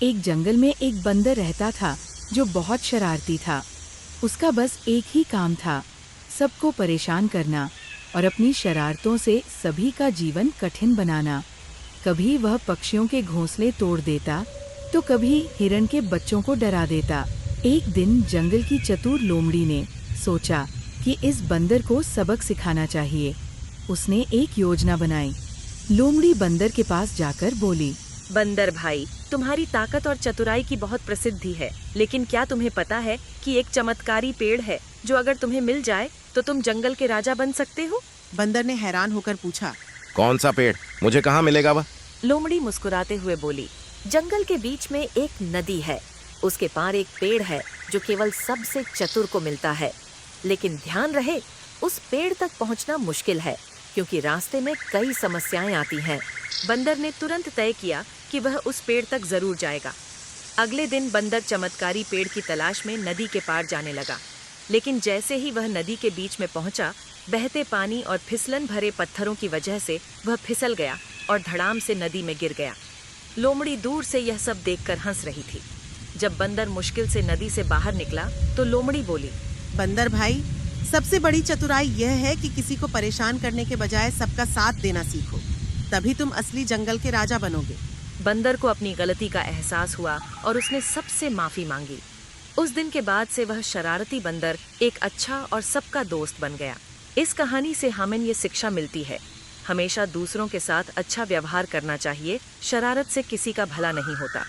एक जंगल में एक बंदर रहता था जो बहुत शरारती था। उसका बस एक ही काम था, सबको परेशान करना और अपनी शरारतों से सभी का जीवन कठिन बनाना। कभी वह पक्षियों के घोंसले तोड़ देता, तो कभी हिरण के बच्चों को डरा देता। एक दिन जंगल की चतुर लोमड़ी ने सोचा कि इस बंदर को सबक सिखाना चाहिए। उसने एक योजना बनाई। लोमड़ी बंदर के पास जाकर बोली, बंदर भाई, तुम्हारी ताकत और चतुराई की बहुत प्रसिद्धि है, लेकिन क्या तुम्हें पता है कि एक चमत्कारी पेड़ है जो अगर तुम्हें मिल जाए तो तुम जंगल के राजा बन सकते हो? बंदर ने हैरान होकर पूछा। कौन सा पेड़? मुझे कहाँ मिलेगा वह? लोमड़ी मुस्कुराते हुए बोली, जंगल के बीच में एक नदी है, उसके पार एक पेड़ है जो केवल सबसे चतुर को मिलता है। लेकिन ध्यान रहे, उस पेड़ तक पहुंचना मुश्किल है क्योंकि रास्ते में कई समस्याएं आती हैं। बंदर ने तुरंत तय किया कि वह उस पेड़ तक जरूर जाएगा। अगले दिन बंदर चमत्कारी पेड़ की तलाश में नदी के पार जाने लगा, लेकिन जैसे ही वह नदी के बीच में पहुंचा, बहते पानी और फिसलन भरे पत्थरों की वजह से वह फिसल गया और धड़ाम से नदी में गिर गया। लोमड़ी दूर से यह सब देखकर हंस रही थी। जब बंदर मुश्किल से नदी से बाहर निकला तो लोमड़ी बोली, बंदर भाई, सबसे बड़ी चतुराई यह है कि किसी को परेशान करने के बजाय सबका साथ देना सीखो, तभी तुम असली जंगल के राजा बनोगे। बंदर को अपनी गलती का एहसास हुआ और उसने सबसे माफी मांगी। उस दिन के बाद से वह शरारती बंदर एक अच्छा और सबका दोस्त बन गया। इस कहानी से हमें ये शिक्षा मिलती है, हमेशा दूसरों के साथ अच्छा व्यवहार करना चाहिए, शरारत से किसी का भला नहीं होता।